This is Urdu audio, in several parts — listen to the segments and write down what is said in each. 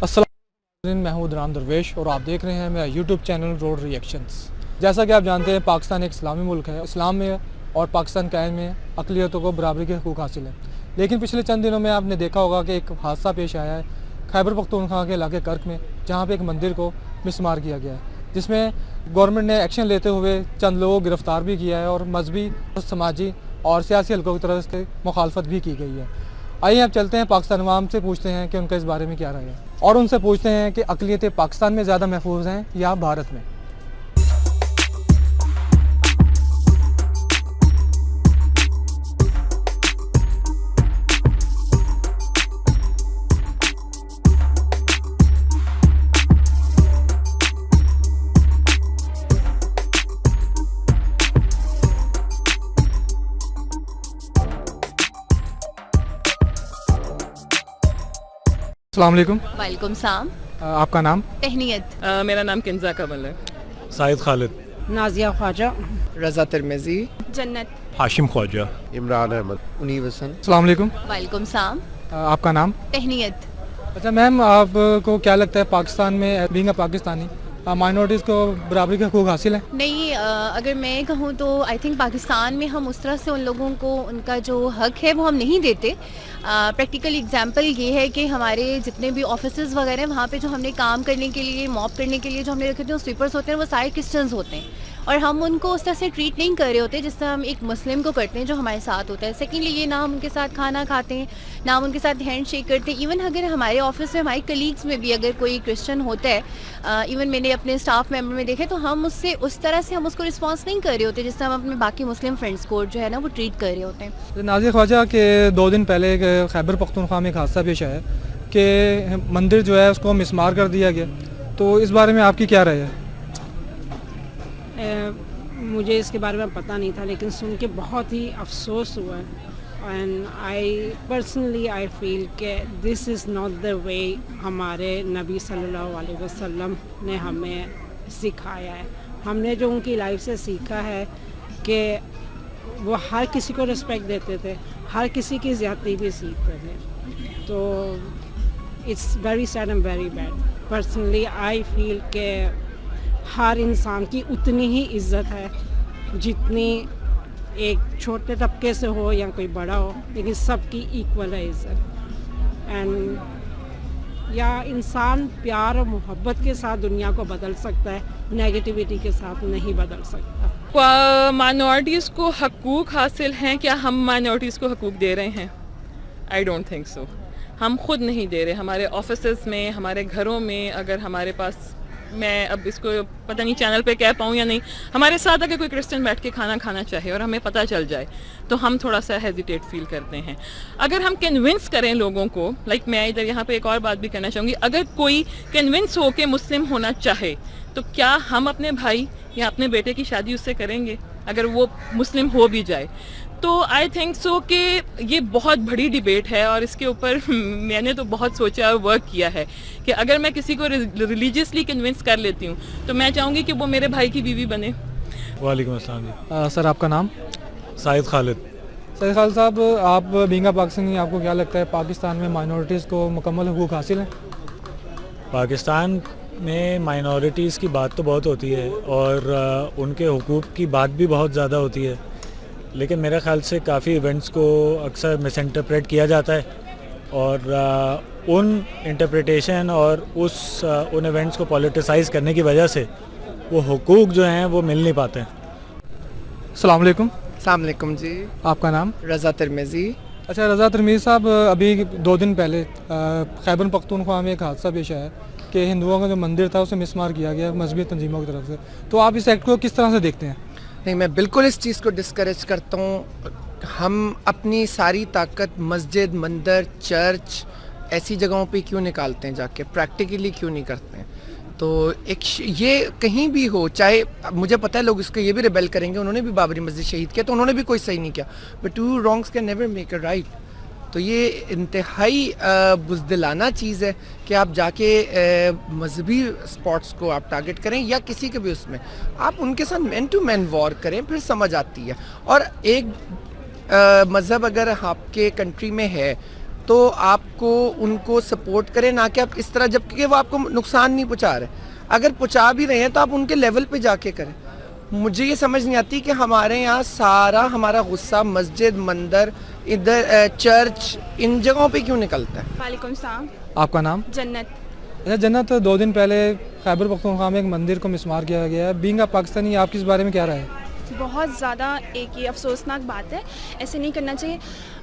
السلام علیکم، میں ہوں عدنان درویش اور آپ دیکھ رہے ہیں میرا یوٹیوب چینل روڈ ریئیکشنز۔ جیسا کہ آپ جانتے ہیں پاکستان ایک اسلامی ملک ہے، اسلام میں اور پاکستان قائم میں اقلیتوں کو برابری کے حقوق حاصل ہیں، لیکن پچھلے چند دنوں میں آپ نے دیکھا ہوگا کہ ایک حادثہ پیش آیا ہے خیبر پختونخوا کے علاقے کرک میں، جہاں پہ ایک مندر کو مسمار کیا گیا ہے، جس میں گورنمنٹ نے ایکشن لیتے ہوئے چند لوگوں کو گرفتار بھی کیا ہے اور مذہبی، سماجی اور سیاسی حلقوں کی طرف سے مخالفت بھی کی گئی ہے۔ آئیے اب چلتے ہیں پاکستان عوام سے پوچھتے ہیں کہ ان کا اس بارے میں کیا رائے ہے، اور ان سے پوچھتے ہیں کہ اقلیتیں پاکستان میں زیادہ محفوظ ہیں یا بھارت میں۔ السلام علیکم، وعلیکم السلام۔ آپ کا نام؟ تہنیت۔ میرا نام کنزا کمل ہے۔ سعید خالد، نازیہ خواجہ، رضا ترمیزی، جنت۔ ہاشم خواجہ، عمران احمد، منیب حسن۔ السلام علیکم، وعلیکم السلام۔ آپ کا نام؟ تہنیت۔ اچھا میم، آپ کو کیا لگتا ہے پاکستان میں بینگ اے پاکستانی مائنورٹیز کو برابری کے حقوق حاصل ہیں؟ نہیں، اگر میں کہوں تو آئی تھنک پاکستان میں ہم اس طرح سے ان لوگوں کو ان کا جو حق ہے وہ ہم نہیں دیتے۔ پریکٹیکل اگزامپل یہ ہے کہ ہمارے جتنے بھی آفیسز وغیرہ ہیں وہاں پہ جو ہم نے کام کرنے کے لیے، موپ کرنے کے لیے جو ہم نے رکھے تھے وہ سویپرس ہوتے ہیں، وہ سارے کرسچنز ہوتے ہیں، اور ہم ان کو اس طرح سے ٹریٹ نہیں کر رہے ہوتے جس طرح ہم ایک مسلم کو کرتے ہیں جو ہمارے ساتھ ہوتا ہے۔ سیکنڈلی یہ نہ ہم ان کے ساتھ کھانا کھاتے ہیں، نہ ہم ان کے ساتھ ہینڈ شیک کرتے ہیں۔ ایون اگر ہمارے آفس میں ہمارے کلیگس میں بھی اگر کوئی کرسچن ہوتا ہے، ایون میں نے اپنے اسٹاف ممبر میں دیکھے، تو ہم اس سے اس طرح سے ہم اس کو رسپانس نہیں کر رہے ہوتے جس طرح ہم اپنے باقی مسلم فرینڈس کو جو ہے نا وہ ٹریٹ کر رہے ہوتے ہیں۔ نازیہ خواجہ کے 2 دن پہلے خیبر پختونخوا میں ایک حادثہ پیش آیا کہ مندر جو ہے اس کو مسمار کر دیا گیا، تو اس بارے میں آپ کی کیا رائے ہے؟ مجھے اس کے بارے میں پتہ نہیں تھا، لیکن سن کے بہت ہی افسوس ہوا ہے، اینڈ آئی فیل کہ دس از ناٹ دا وے ہمارے نبی صلی اللہ علیہ وسلم نے ہمیں سکھایا ہے۔ ہم نے جو ان کی لائف سے سیکھا ہے کہ وہ ہر کسی کو رسپیکٹ دیتے تھے، ہر کسی کی زیادتی بھی سیکھتے تھے، تو it's very sad and very bad. Personally I feel کہ ہر انسان کی اتنی ہی عزت ہے جتنی ایک چھوٹے طبقے سے ہو یا کوئی بڑا ہو، لیکن سب کی ایکول ہے عزت۔ اینڈ یا انسان پیار اور محبت کے ساتھ دنیا کو بدل سکتا ہے، نیگیٹیوٹی کے ساتھ نہیں بدل سکتا۔ مائنورٹیز کو حقوق حاصل ہیں، کیا ہم مائنورٹیز کو حقوق دے رہے ہیں؟ I don't think so. ہم خود نہیں دے رہے۔ ہمارے آفیسز میں، ہمارے گھروں میں، اگر ہمارے پاس، میں اب اس کو پتہ نہیں چینل پہ کہہ پاؤں یا نہیں، ہمارے ساتھ اگر کوئی کرسچن بیٹھ کے کھانا کھانا چاہے اور ہمیں پتہ چل جائے تو ہم تھوڑا سا ہیزیٹیٹ فیل کرتے ہیں۔ اگر ہم کنونس کریں لوگوں کو، لائک میں ادھر یہاں پہ ایک اور بات بھی کرنا چاہوں گی، اگر کوئی کنونس ہو کے مسلم ہونا چاہے تو کیا ہم اپنے بھائی یا اپنے بیٹے کی شادی اس سے کریں گے اگر وہ مسلم ہو بھی جائے؟ تو آئی تھنک سو کہ یہ بہت بڑی ڈیبیٹ ہے، اور اس کے اوپر میں نے تو بہت سوچا اور ورک کیا ہے کہ اگر میں کسی کو ریلیجیسلی کنونس کر لیتی ہوں تو میں چاہوں گی کہ وہ میرے بھائی کی بیوی بنے۔ وعلیکم السلام جی۔ سر آپ کا نام؟ سعید خالد۔ سعید خالد صاحب، آپ بینگ اے پاکستانی، آپ کو کیا لگتا ہے پاکستان میں مائنورٹیز کو مکمل حقوق حاصل ہیں؟ پاکستان میں مائنورٹیز کی بات تو بہت ہوتی ہے اور ان کے حقوق کی بات بھی بہت زیادہ ہوتی ہے، لیکن میرے خیال سے کافی ایونٹس کو اکثر مس انٹرپریٹ کیا جاتا ہے، اور ان انٹرپریٹیشن اور ان ایونٹس کو پولیٹیسائز کرنے کی وجہ سے وہ حقوق جو ہیں وہ مل نہیں پاتے ہیں۔ السلام علیکم۔ السلام علیکم جی۔ آپ کا نام؟ رضا ترمیزی۔ اچھا رضا ترمیز صاحب، ابھی 2 دن پہلے خیبر پختونخوا میں ایک حادثہ پیش آیا کہ ہندوؤں کا جو مندر تھا اسے مسمار کیا گیا مذہبی تنظیموں کی طرف سے، تو آپ اس ایکٹ کو کس طرح سے دیکھتے ہیں؟ نہیں، میں بالکل اس چیز کو ڈسکریج کرتا ہوں۔ ہم اپنی ساری طاقت مسجد، مندر، چرچ ایسی جگہوں پہ کیوں نکالتے ہیں، جا کے پریکٹیکلی کیوں نہیں کرتے ہیں؟ تو ایک یہ کہیں بھی ہو، چاہے مجھے پتہ ہے لوگ اس کو یہ بھی ریبیل کریں گے، انہوں نے بھی بابری مسجد شہید کیا تو انہوں نے بھی کوئی صحیح نہیں کیا، but 2 wrongs can never make a right۔ تو یہ انتہائی بزدلانہ چیز ہے کہ آپ جا کے مذہبی اسپاٹس کو آپ ٹارگٹ کریں یا کسی کے بھی اس میں آپ ان کے ساتھ مین ٹو مین وار کریں، پھر سمجھ آتی ہے۔ اور ایک مذہب اگر آپ کے کنٹری میں ہے تو آپ کو ان کو سپورٹ کریں, نہ کہ آپ اس طرح, جبکہ وہ آپ کو نقصان نہیں پہنچا رہے. اگر پہنچا بھی رہے ہیں تو آپ ان کے لیول پہ جا کے کریں. مجھے یہ سمجھ نہیں آتی کہ ہمارے یہاں سارا ہمارا غصہ مسجد, مندر, ادھر چرچ, ان جگہوں پہ کیوں نکلتا ہے. وعلیکم السلام. آپ کا نام؟ جنت. اچھا جنت, 2 دن پہلے خیبر پختونخوا میں ایک مندر کو مسمار کیا گیا ہے. بینگ اے پاکستانی, آپ کس بارے میں کیا رہا ہے؟ بہت زیادہ ایک یہ افسوسناک بات ہے, ایسے نہیں کرنا چاہیے.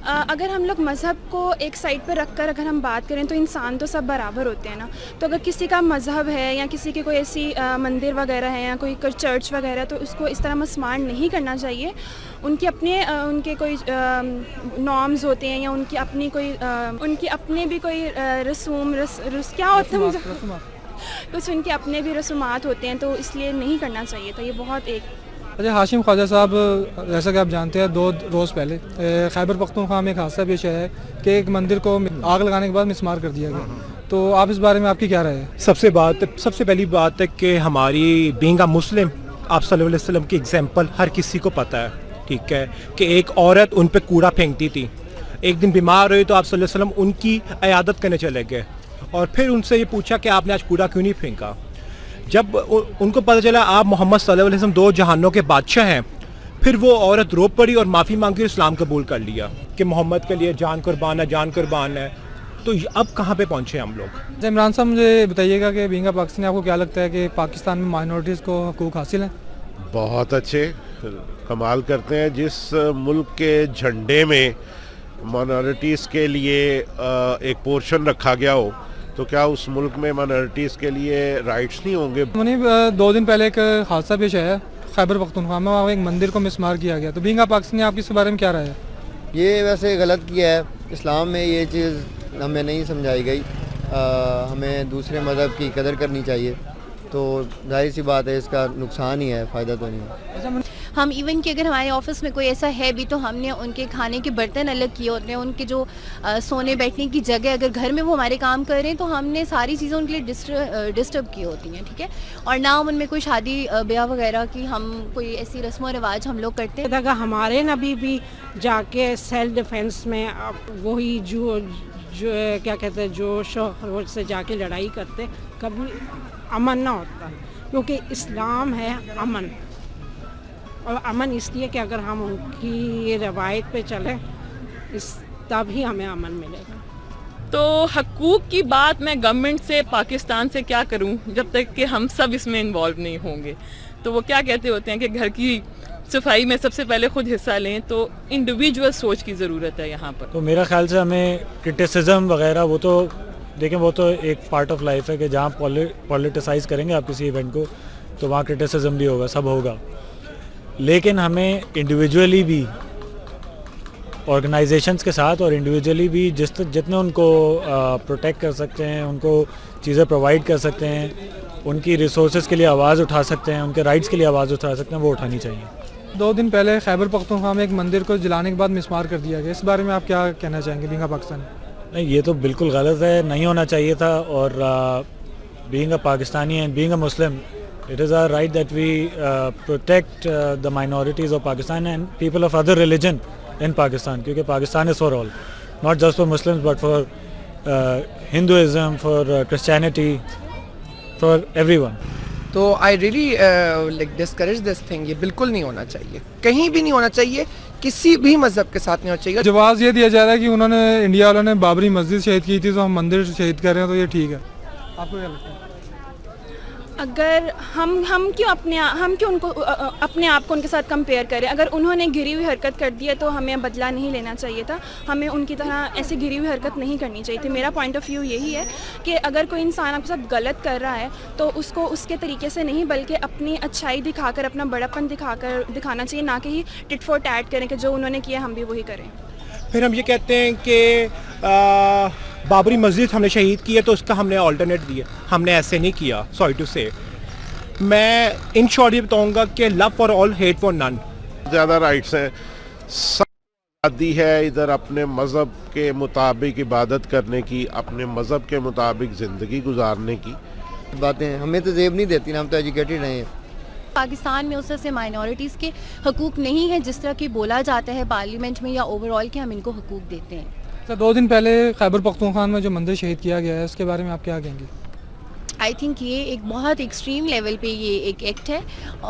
اگر ہم لوگ مذہب کو ایک سائڈ پہ رکھ کر اگر ہم بات کریں تو انسان تو سب برابر ہوتے ہیں نا. تو اگر کسی کا مذہب ہے یا کسی کی کوئی ایسی مندر وغیرہ ہے یا کوئی چرچ وغیرہ, تو اس کو اس طرح مسمار نہیں کرنا چاہیے. ان کے کوئی نارمز ہوتے ہیں یا ان کی اپنے بھی کوئی رسوم کیا ہوتا ہے, کچھ ان کے اپنے بھی رسومات ہوتے ہیں, تو اس لیے نہیں کرنا چاہیے تھا. یہ بہت ایک. اچھا ہاشم خواجہ صاحب, جیسا کہ آپ جانتے ہیں 2 روز پہلے خیبر پختونخوا میں ایک حادثہ پیش آیا ہے کہ ایک مندر کو آگ لگانے کے بعد مسمار کر دیا گیا. تو آپ اس بارے میں آپ کی کیا رائے ہے؟ سب سے پہلی بات ہے کہ ہماری بینگ اے مسلم, آپ صلی اللہ علیہ وسلم کی ایگزامپل ہر کسی کو پتہ ہے, ٹھیک ہے, کہ ایک عورت ان پہ کوڑا پھینکتی تھی. ایک دن بیمار ہوئی تو آپ صلی اللہ علیہ وسلم ان کی عیادت کرنے چلے گئے اور پھر ان سے یہ پوچھا کہ آپ نے آج کوڑا کیوں نہیں پھینکا. جب ان کو پتہ چلا آپ محمد صلی اللہ علیہ وسلم 2 جہانوں کے بادشاہ ہیں, پھر وہ عورت رو پڑی اور معافی مانگی اور اسلام قبول کر لیا کہ محمد کے لیے جان قربان ہے. تو اب کہاں پہ پہنچے ہم لوگ؟ عمران صاحب مجھے بتائیے گا کہ بینگ اے پاکستانی آپ کو کیا لگتا ہے کہ پاکستان میں مائنورٹیز کو حقوق حاصل ہیں؟ بہت اچھے, کمال کرتے ہیں. جس ملک کے جھنڈے میں مائنورٹیز کے لیے ایک پورشن رکھا گیا ہو, تو کیا اس ملک میں مائنورٹیز کے لیے رائٹس نہیں ہوں گے؟ 2 دن پہلے ایک حادثہ پیش آیا خیبر پختونخوا میں, وہاں ایک مندر کو مسمار کیا گیا. تو بینگ اے پاکستانی آپ اس بارے میں کیا رہا ہے؟ یہ ویسے غلط کیا ہے. اسلام میں یہ چیز ہمیں نہیں سمجھائی گئی. ہمیں دوسرے مذہب کی قدر کرنی چاہیے. تو ظاہر سی بات ہے اس کا نقصان ہی ہے, فائدہ تو نہیں ہے. ہم ایون کہ اگر ہمارے آفس میں کوئی ایسا ہے بھی تو ہم نے ان کے کھانے کے برتن الگ کیے ہوتے ہیں, ان کے جو سونے بیٹھنے کی جگہ, اگر گھر میں وہ ہمارے کام کر رہے ہیں تو ہم نے ساری چیزیں ان کے لیے ڈسٹرب کی ہوتی ہیں, ٹھیک ہے. اور نہ ان میں کوئی شادی بیاہ وغیرہ کی ہم کوئی ایسی رسم و رواج ہم لوگ کرتے ہیں. اگر ہمارے نبی بھی جا کے سیلف ڈیفینس میں وہی جو کیا کہتے ہیں جو شوہر سے جا کے لڑائی کرتے, کبھی امن نہ ہوتا, کیونکہ اسلام ہے امن. اور امن اس لیے کہ اگر ہم ان کی روایت پہ چلیں تب ہی ہمیں امن ملے گا. تو حقوق کی بات میں گورنمنٹ سے, پاکستان سے کیا کروں جب تک کہ ہم سب اس میں انوالو نہیں ہوں گے. تو وہ کیا کہتے ہوتے ہیں کہ گھر کی صفائی میں سب سے پہلے خود حصہ لیں. تو انڈیویجول سوچ کی ضرورت ہے یہاں پر. تو میرا خیال سے ہمیں کرٹیسزم وغیرہ وہ تو دیکھیں, وہ تو ایک پارٹ آف لائف ہے کہ جہاں پولیٹیسائز کریں گے آپ کسی ایونٹ کو تو وہاں کرٹیسزم بھی ہوگا, سب ہوگا. لیکن ہمیں انڈیویجولی بھی آرگنائزیشنز کے ساتھ اور انڈیویجولی بھی جتنے ان کو پروٹیکٹ کر سکتے ہیں, ان کو چیزیں پرووائڈ کر سکتے ہیں, ان کی ریسورسز کے لیے آواز اٹھا سکتے ہیں, ان کے رائٹس کے لیے آواز اٹھا سکتے ہیں, وہ اٹھانی چاہیے. 2 دن پہلے خیبر پختونخوا میں ایک مندر کو جلانے کے بعد مسمار کر دیا گیا. اس بارے میں آپ کیا کہنا چاہیں گے بینگ اے پاکستانی؟ نہیں, یہ تو بالکل غلط ہے, نہیں ہونا چاہیے تھا. اور being a Pakistani and being a Muslim, it is our right that we protect the minorities of Pakistan and people of other religion in Pakistan, kyunki Pakistan is for all, not just for Muslims but for Hinduism, for Christianity, for everyone. تو I really like discourage this thing. یہ بالکل نہیں ہونا چاہیے, کہیں بھی نہیں ہونا چاہیے, کسی بھی مذہب کے ساتھ نہیں ہونا چاہیے. جواز یہ دیا جا رہا ہے کہ انہوں نے, انڈیا والوں نے بابری مسجد شہید کی تھی تو ہم مندر شہید کر رہے ہیں, تو یہ ٹھیک ہے؟ آپ کو کیا لگتا ہے؟ اگر ہم کیوں ان کو اپنے آپ کو ان کے ساتھ کمپیئر کریں. اگر انہوں نے گری ہوئی حرکت کر دی ہے تو ہمیں بدلہ نہیں لینا چاہیے تھا, ہمیں ان کی طرح ایسی گری ہوئی حرکت نہیں کرنی چاہیے تھی. میرا پوائنٹ آف ویو یہی ہے کہ اگر کوئی انسان آپ کے ساتھ غلط کر رہا ہے تو اس کو اس کے طریقے سے نہیں بلکہ اپنی اچھائی دکھا کر, اپنا بڑاپن دکھانا چاہیے, نہ کہ ہی ٹٹ فور ٹیٹ کریں کہ جو انہوں نے کیا ہم بھی وہی کریں. پھر ہم یہ کہتے ہیں کہ بابری مسجد ہم نے شہید کی ہے تو اس کا ہم نے آلٹرنیٹ دیا, ہم نے ایسے نہیں کیا. سوری ٹو سے, میں ان شارٹ یہ بتاؤں گا کہ love for all, hate for none. زیادہ رائٹس ہیں, آزادی ہے ادھر اپنے مذہب کے مطابق عبادت کرنے کی, اپنے مذہب کے مطابق زندگی گزارنے کی. باتیں ہمیں تو زیب نہیں دیتی نا, ہم تو ایجوکیٹڈ ہیں. پاکستان میں اس طرح سے مائنورٹیز کے حقوق نہیں ہے جس طرح کہ بولا جاتا ہے پارلیمنٹ میں یا اوور آل کہ ہم ان کو حقوق دیتے ہیں. اچھا 2 دن پہلے خیبر پختونخوا میں جو مندر شہید کیا گیا ہے اس کے بارے میں آپ کیا کہیں گے؟ آئی تھنک یہ ایک بہت ایکسٹریم لیول پہ یہ ایک ایکٹ ہے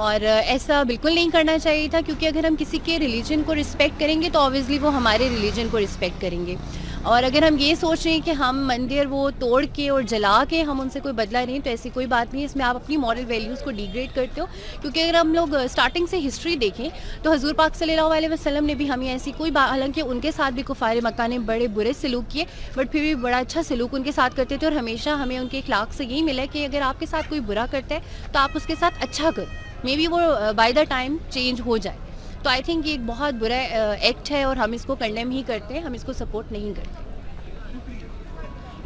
اور ایسا بالکل نہیں کرنا چاہیے تھا، کیونکہ اگر ہم کسی کے ریلیجن کو رسپیکٹ کریں گے تو آبویسلی وہ ہمارے ریلیجن کو رسپیکٹ کریں گے، اور اگر ہم یہ سوچ رہے ہیں کہ ہم مندر وہ توڑ کے اور جلا کے ہم ان سے کوئی بدلہ نہیں، تو ایسی کوئی بات نہیں ہے، اس میں آپ اپنی مورل ویلیوز کو ڈیگریڈ کرتے ہو. کیونکہ اگر ہم لوگ اسٹارٹنگ سے ہسٹری دیکھیں تو حضور پاک صلی اللہ علیہ وسلم نے بھی ہمیں ایسی کوئی حالانکہ ان کے ساتھ بھی کفار مکہ نے بڑے برے سلوک کیے، بٹ پھر بھی بڑا اچھا سلوک ان کے ساتھ کرتے تھے، اور ہمیشہ ہمیں ان کے اخلاق سے یہی ملا کہ اگر آپ کے ساتھ کوئی برا کرتا ہے تو آپ اس کے ساتھ اچھا کرو، مے بی وہ بائی دا ٹائم چینج ہو جائے. تو آئی تھنک یہ ایک بہت برا ایکٹ ہے اور ہم اس کو کنڈیم ہی کرتے ہیں، ہم اس کو سپورٹ نہیں کرتے.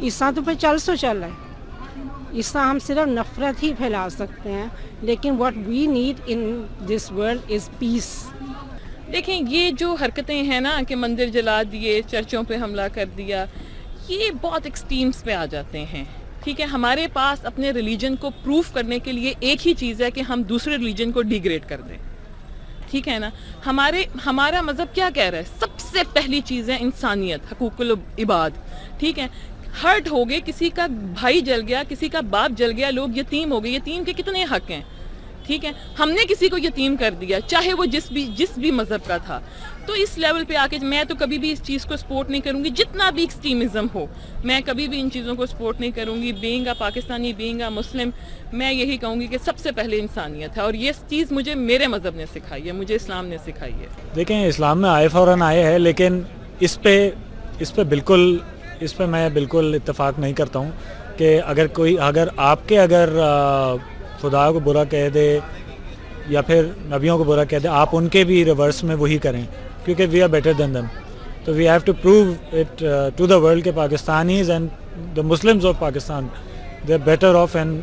عیسیٰ تو پہ چل رہا ہے، عیسیٰ ہم صرف نفرت ہی پھیلا سکتے ہیں، لیکن what we need in this world is peace. دیکھیں یہ جو حرکتیں ہیں نا کہ مندر جلا دیے، چرچوں پہ حملہ کر دیا، یہ بہت ایکسٹریمز پہ آ جاتے ہیں. ٹھیک ہے، ہمارے پاس اپنے ریلیجن کو پروف کرنے کے لیے ایک ہی چیز ہے کہ ہم دوسرے ریلیجن کو ڈیگریڈ کر دیں. ٹھیک ہے نا، ہمارا مذہب کیا کہہ رہا ہے؟ سب سے پہلی چیز ہے انسانیت، حقوق العباد. ٹھیک ہے، ہرٹ ہو گئے، کسی کا بھائی جل گیا، کسی کا باپ جل گیا، لوگ یتیم ہو گئے، یتیم کے کتنے حق ہیں؟ ٹھیک ہے، ہم نے کسی کو یتیم کر دیا، چاہے وہ جس بھی مذہب کا تھا. تو اس لیول پہ آ کے میں تو کبھی بھی اس چیز کو سپورٹ نہیں کروں گی، جتنا بھی ایکسٹریمزم ہو میں کبھی بھی ان چیزوں کو سپورٹ نہیں کروں گی. Being a Pakistani, being a Muslim, میں یہی کہوں گی کہ سب سے پہلے انسانیت ہے، اور یہ چیز مجھے میرے مذہب نے سکھائی ہے، مجھے اسلام نے سکھائی ہے. دیکھیں اسلام میں آئے فوراً آئے ہے، لیکن اس پہ میں بالکل اتفاق نہیں کرتا ہوں کہ اگر خدا کو برا کہہ دے یا پھر نبیوں کو برا کہہ دے، آپ ان کے بھی ریورس میں وہی کریں، کیونکہ we are better than them. تو we have to prove it to the world کہ Pakistanis and the Muslims of Pakistan they are better off and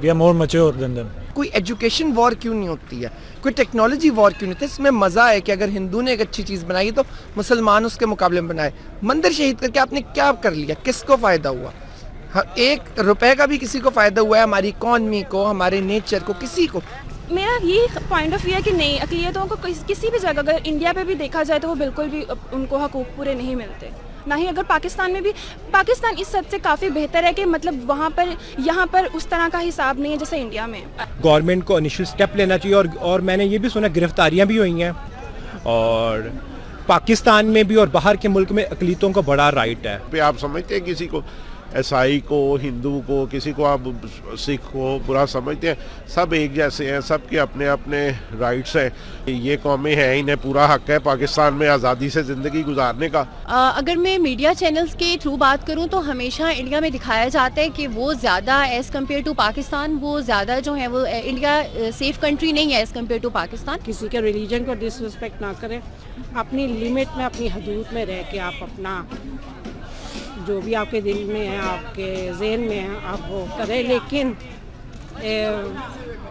we are more mature than them. کوئی ایجوکیشن وار کیوں نہیں ہوتی ہے، کوئی ٹیکنالوجی وار کیوں نہیں ہوتی؟ اس میں مزہ ہے کہ اگر ہندو نے ایک اچھی چیز بنائی تو مسلمان اس کے مقابلے میں بنائے. مندر شہید کر کے آپ نے کیا کر لیا؟ کس کو فائدہ ہوا؟ 1 روپے کا بھی کسی کو فائدہ ہوا ہے؟ ہماری اکانومی کو، ہمارے نیچر کو، کسی کو؟ میرا یہ پوائنٹ آف ویو ہے کہ نہیں، اقلیتوں کو کسی بھی جگہ، اگر انڈیا پہ بھی دیکھا جائے تو وہ بالکل بھی ان کو حقوق پورے نہیں ملتے. نہ ہی اگر پاکستان میں بھی، پاکستان اس حد سے کافی بہتر ہے کہ مطلب یہاں پر اس طرح کا حساب نہیں ہے جیسے انڈیا میں. گورنمنٹ کو انیشل سٹیپ لینا چاہیے، اور میں نے یہ بھی سنا گرفتاریاں بھی ہوئی ہیں، اور پاکستان میں بھی اور باہر کے ملک میں اقلیتوں کا بڑا رائٹ ہے. پہ آپ سمجھتے ہیں کسی کو، عیسائی کو، ہندو کو، کسی کو آپ سکھ کو برا سمجھتے ہیں؟ سب ایک جیسے ہیں، سب کے اپنے اپنے رائٹس ہیں. یہ قومیں ہیں، انہیں پورا حق ہے پاکستان میں آزادی سے زندگی گزارنے کا. اگر میں میڈیا چینلز کے تھرو بات کروں تو ہمیشہ انڈیا میں دکھایا جاتا ہے کہ وہ زیادہ ایز کمپیئر ٹو پاکستان، وہ زیادہ جو ہے وہ انڈیا سیف کنٹری نہیں ہے ایز کمپیئر ٹو پاکستان. کسی کے ریلیجن کو ڈس رسپیکٹ نہ کریں، اپنی لمٹ میں، اپنی حدود میں رہ کے آپ اپنا جو بھی آپ کے دل میں ہے، آپ کے ذہن میں ہے، آپ وہ کریں، لیکن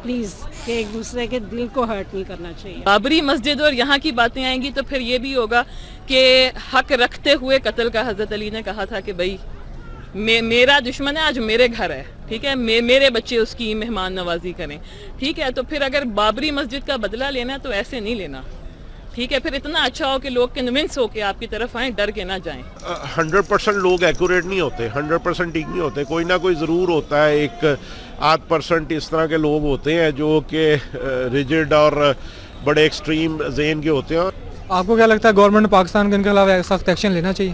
پلیز کہ ایک دوسرے کے دل کو ہرٹ نہیں کرنا چاہیے. بابری مسجد اور یہاں کی باتیں آئیں گی تو پھر یہ بھی ہوگا کہ حق رکھتے ہوئے قتل کا حضرت علی نے کہا تھا کہ بھائی میرا دشمن ہے، آج میرے گھر ہے، ٹھیک ہے، میرے بچے اس کی مہمان نوازی کریں. ٹھیک ہے، تو پھر اگر بابری مسجد کا بدلہ لینا ہے تو ایسے نہیں لینا. ٹھیک ہے، پھر اتنا اچھا ہو کہ لوگ کنونس ہو کے آپ کی طرف آئیں، ڈر کے نہ جائیں. 100% لوگ ایکوریٹ نہیں ہوتے، 100% ٹھیک نہیں ہوتے، کوئی نہ کوئی ضرور ہوتا ہے. 1-8% اس طرح کے لوگ ہوتے ہیں جو کہ ریجڈ اور بڑے ایکسٹریم ذہن کے ہوتے ہیں. آپ کو کیا لگتا ہے گورنمنٹ پاکستان کے ان کے خلاف سخت ایکشن لینا چاہیے؟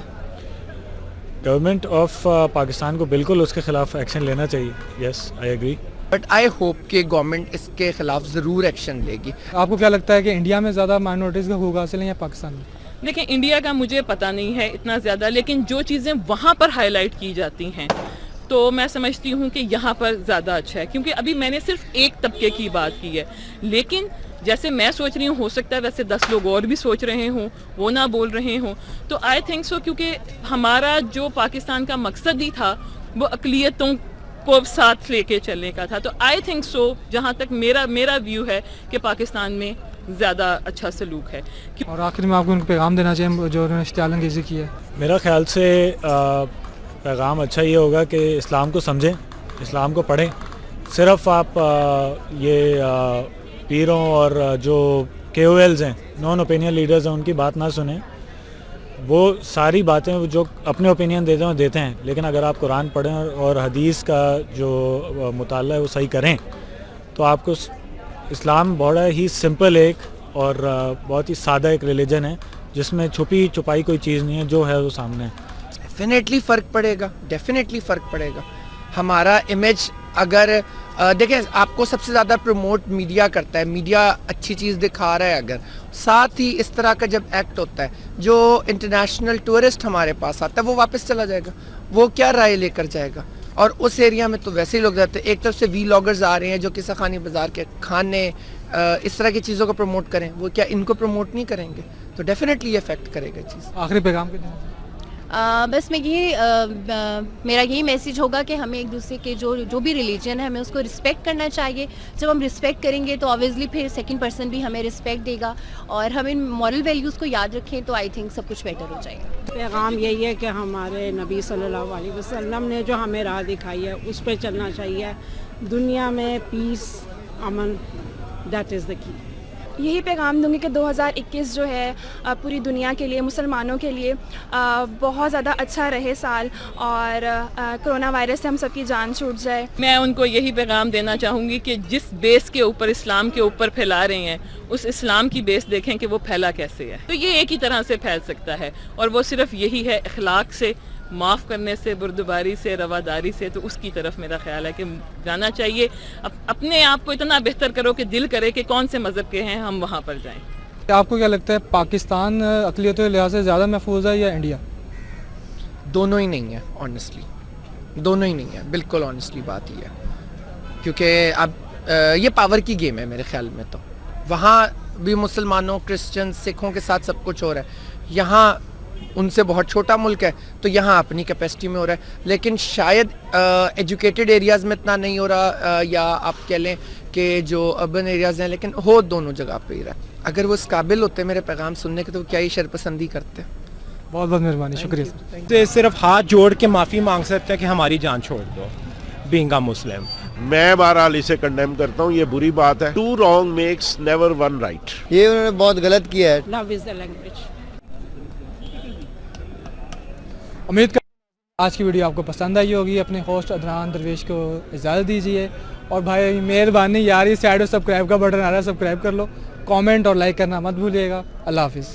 گورنمنٹ آف پاکستان کو بالکل اس کے خلاف ایکشن لینا چاہیے. Yes, I agree. But I hope کہ گورنمنٹ اس کے خلاف ضرور ایکشن لے گی. آپ کو کیا لگتا ہے کہ انڈیا میں زیادہ مائنورٹیز کے حقوق حاصل ہیں یا پاکستان میں؟ دیکھیں انڈیا کا مجھے پتہ نہیں ہے اتنا زیادہ، لیکن جو چیزیں وہاں پر ہائی لائٹ کی جاتی ہیں تو میں سمجھتی ہوں کہ یہاں پر زیادہ اچھا ہے. کیونکہ ابھی میں نے صرف ایک طبقے کی بات کی ہے، لیکن جیسے میں سوچ رہی ہوں ہو سکتا ہے ویسے 10 لوگ اور بھی سوچ رہے ہوں، وہ نہ بول رہے ہوں. تو آئی تھنک سو، کیونکہ ہمارا جو پاکستان کا مقصد ہی تھا وہ اقلیتوں کو ساتھ لے کے چلنے کا تھا. تو آئی تھنک سو، جہاں تک میرا ویو ہے کہ پاکستان میں زیادہ اچھا سلوک ہے. اور آخر میں آپ کو ان کو پیغام دینا چاہیے جو انہوں نے اشتعال انگیزی کی ہے؟ میرا خیال سے پیغام اچھا یہ ہوگا کہ اسلام کو سمجھیں، اسلام کو پڑھیں. صرف آپ یہ پیروں اور جو KOLs ہیں، نان اوپینین لیڈرز ہیں، ان کی بات نہ سنیں. وہ ساری باتیں جو اپنے اوپینین دیتے ہیں دیتے ہیں، لیکن اگر آپ قرآن پڑھیں اور حدیث کا جو مطالعہ ہے وہ صحیح کریں تو آپ کو اسلام بڑا ہی سمپل ایک اور بہت ہی سادہ ایک ریلیجن ہے جس میں چھپی چھپائی کوئی چیز نہیں ہے، جو ہے وہ سامنے ہے۔ ڈیفینیٹلی فرق پڑے گا، ڈیفینیٹلی فرق پڑے گا۔ ہمارا امیج اگر دیکھیں آپ کو سب سے زیادہ پروموٹ میڈیا کرتا ہے، میڈیا اچھی چیز دکھا رہا ہے، اگر ساتھ ہی اس طرح کا جب ایکٹ ہوتا ہے جو انٹرنیشنل ٹورسٹ ہمارے پاس آتا ہے وہ واپس چلا جائے گا، وہ کیا رائے لے کر جائے گا؟ اور اس ایریا میں تو ویسے ہی لوگ جاتے ہیں۔ ایک طرف سے وی لاگرز آ رہے ہیں جو قصہ خانی بازار کے کھانے اس طرح کی چیزوں کو پروموٹ کریں، وہ کیا ان کو پروموٹ نہیں کریں گے؟ تو ڈیفینیٹلی افیکٹ کرے گا چیز۔ آخری پیغام کے دیں۔ بس میں میرا یہی میسیج ہوگا کہ ہمیں ایک دوسرے کے جو بھی ریلیجن ہے ہمیں اس کو رسپیکٹ کرنا چاہیے۔ جب ہم رسپیکٹ کریں گے تو آبویسلی پھر سیکنڈ پرسن بھی ہمیں رسپیکٹ دے گا، اور ہم ان مورل ویلیوز کو یاد رکھیں تو آئی تھنک سب کچھ بیٹر ہو جائے گا۔ پیغام یہی ہے کہ ہمارے نبی صلی اللہ علیہ وسلم نے جو ہمیں راہ دکھائی ہے اس پہ چلنا چاہیے۔ دنیا میں پیس، امن، دیٹ از دا کی۔ یہی پیغام دوں گی کہ 2021 جو ہے پوری دنیا کے لیے، مسلمانوں کے لیے بہت زیادہ اچھا رہے سال، اور کرونا وائرس سے ہم سب کی جان چھوٹ جائے۔ میں ان کو یہی پیغام دینا چاہوں گی کہ جس بیس کے اوپر اسلام کے اوپر پھیلا رہے ہیں اس اسلام کی بیس دیکھیں کہ وہ پھیلا کیسے ہے۔ تو یہ ایک ہی طرح سے پھیل سکتا ہے، اور وہ صرف یہی ہے اخلاق سے، معاف کرنے سے، بردباری سے، رواداری سے۔ تو اس کی طرف میرا خیال ہے کہ جانا چاہیے۔ اپنے آپ کو اتنا بہتر کرو کہ دل کرے کہ کون سے مذہب کے ہیں، ہم وہاں پر جائیں۔ آپ کو کیا لگتا ہے پاکستان اقلیتوں کے لحاظ سے زیادہ محفوظ ہے یا انڈیا؟ دونوں ہی نہیں ہے، آنیسٹلی دونوں ہی نہیں ہے، بالکل آنیسٹلی بات ہی ہے، کیونکہ اب یہ پاور کی گیم ہے میرے خیال میں۔ تو وہاں بھی مسلمانوں، کرسچن، سکھوں کے ساتھ سب کچھ ہو رہا ہے، یہاں ان سے بہت چھوٹا ملک ہے تو یہاں اپنی کیپیسٹی میں ہو رہا ہے، لیکن شاید ایجوکیٹڈ ایریاز میں اتنا نہیں ہو رہا، یا آپ کہہ لیں کہ جو اربن ایریاز ہیں، لیکن ہو دونوں جگہ پہ ہی رہا ہے۔ اگر وہ اس قابل ہوتے میرے پیغام سننے کے تو کیا ہی شرپسندی کرتے۔ بہت بہت مہربانی، شکریہ سر۔ سے صرف ہاتھ جوڑ کے معافی مانگ سکتے ہیں کہ ہماری جان چھوڑ دو، بینگ اے مسلم۔ میں بہرحال اسے کنڈیم کرتا ہوں، یہ بری بات ہے۔ Two wrong makes never one right. یہ انہوں نے بہت غلط کیا ہے۔ Love is the language. امید کرتا ہوں آج کی ویڈیو آپ کو پسند آئی ہوگی۔ اپنے ہوسٹ عدنان درویش کو اجازت دیجیے، اور بھائی مہربانی یار، یہ سائڈ اور سبسکرائب کا بٹن آ رہا ہے، سبسکرائب کر لو، کامنٹ اور لائک کرنا مت بھولیے گا۔ اللہ حافظ۔